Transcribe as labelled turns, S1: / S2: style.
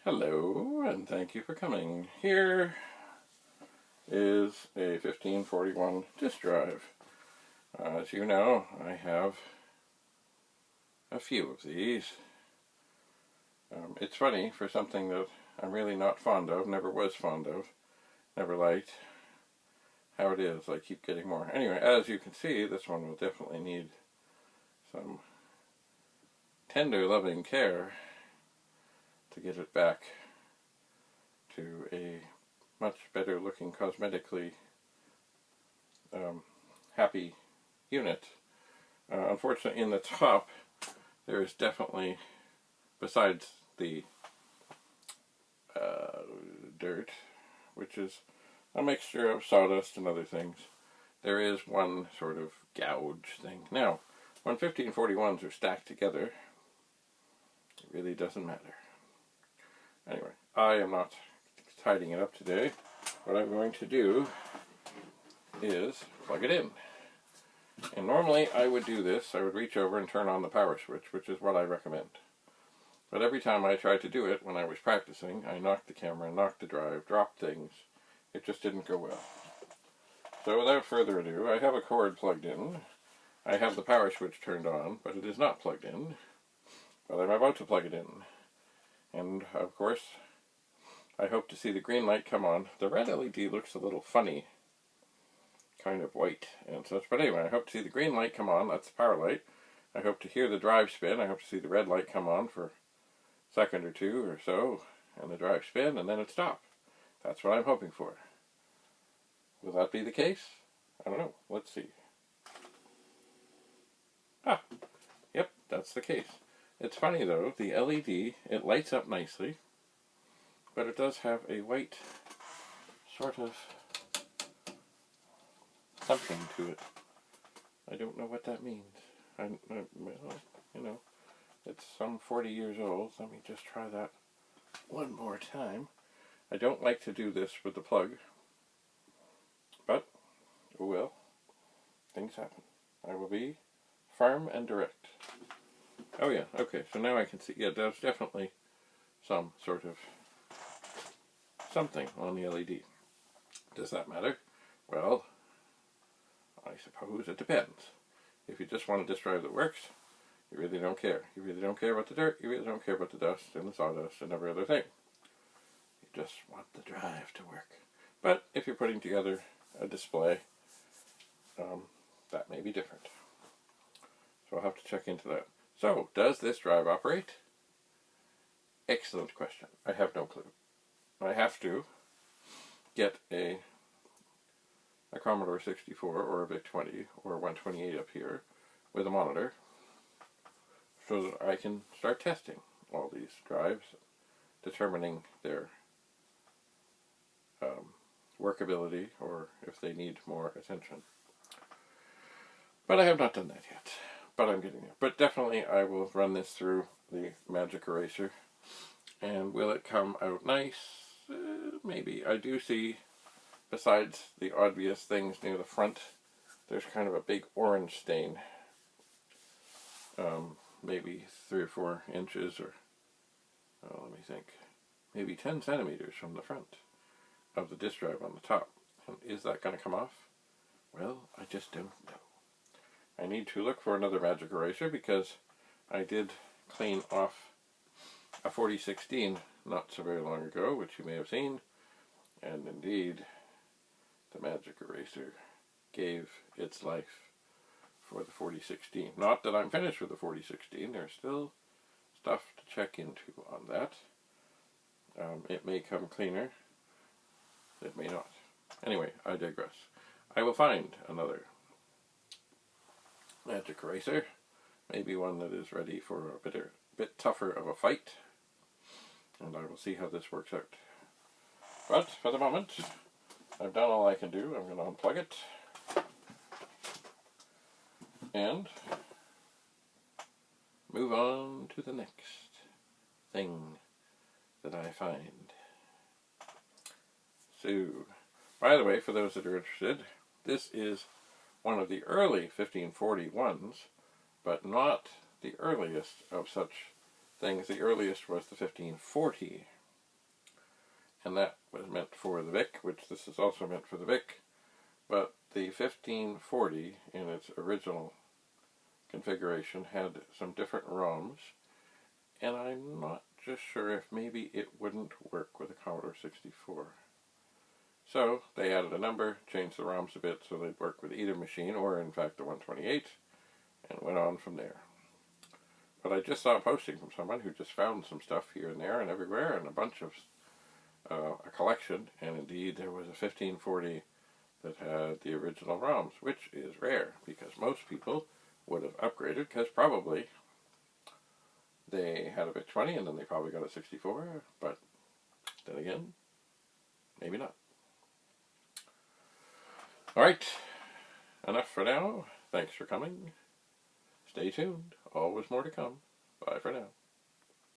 S1: Hello, and thank you for coming. Here is a 1541 disk drive. As you know, I have a few of these. It's funny, for something that I'm really not fond of, never was fond of, never liked, how it is, I keep getting more. Anyway, as you can see, this one will definitely need some tender, loving care to get it back to a much better looking, cosmetically happy unit. Unfortunately, in the top, there is definitely, besides the dirt, which is a mixture of sawdust and other things, there is one sort of gouge thing. Now, when 1541s are stacked together, it really doesn't matter. Anyway, I am not tidying it up today. What I'm going to do is plug it in. And normally I would do this, I would reach over and turn on the power switch, which is what I recommend. But every time I tried to do it when I was practicing, I knocked the camera, knocked the drive, dropped things. It just didn't go well. So without further ado, I have a cord plugged in. I have the power switch turned on, but it is not plugged in. But I'm about to plug it in. And of course, I hope to see the green light come on. The red LED looks a little funny, kind of white and such. But anyway, I hope to see the green light come on. That's the power light. I hope to hear the drive spin. I hope to see the red light come on for a second or two or so, and the drive spin, and then it stop. That's what I'm hoping for. Will that be the case? I don't know. Let's see. Ah, yep, that's the case. It's funny though, the LED, it lights up nicely, but it does have a white sort of something to it. I don't know what that means. Well, you know, it's some 40 years old. Let me just try that one more time. I don't like to do this with the plug, but, oh well, things happen. I will be firm and direct. Oh yeah, okay, so now I can see, yeah, there's definitely some sort of something on the LED. Does that matter? Well, I suppose it depends. If you just want a disk drive that works, you really don't care. You really don't care about the dirt, you really don't care about the dust and the sawdust and every other thing. You just want the drive to work. But if you're putting together a display, that may be different. So I'll have to check into that. So, does this drive operate? Excellent question. I have no clue. I have to get a Commodore 64 or a Vic-20 or a 128 up here with a monitor so that I can start testing all these drives, determining their workability or if they need more attention. But I have not done that yet. But I'm getting there. But definitely I will run this through the magic eraser. And will it come out nice? Maybe. I do see, besides the obvious things near the front, there's kind of a big orange stain. Maybe 3 or 4 inches or, let me think, maybe 10 centimeters from the front of the disk drive on the top. And is that going to come off? Well, I just don't know. I need to look for another magic eraser because I did clean off a 4016 not so very long ago, which you may have seen, and indeed the magic eraser gave its life for the 4016. Not that I'm finished with the 4016, there's still stuff to check into on that. It may come cleaner, it may not. Anyway, I digress. I will find another magic eraser, maybe one that is ready for a bit tougher of a fight, and I will see how this works out. But for the moment, I've done all I can do. I'm going to unplug it and move on to the next thing that I find. So, by the way, for those that are interested, this is one of the early 1541s, but not the earliest of such things. The earliest was the 1540 and that was meant for the Vic, which this is also meant for the Vic, but the 1540 in its original configuration had some different ROMs, and I'm not just sure if maybe it wouldn't work with a Commodore 64. So they added a number, changed the ROMs a bit so they'd work with either machine, or in fact the 128, and went on from there. But I just saw a posting from someone who just found some stuff here and there and everywhere, and a bunch of a collection, and indeed there was a 1540 that had the original ROMs, which is rare because most people would have upgraded, because probably they had a Vic-20 and then they probably got a 64, but then again, maybe not. Alright, enough for now. Thanks for coming. Stay tuned. Always more to come. Bye for now.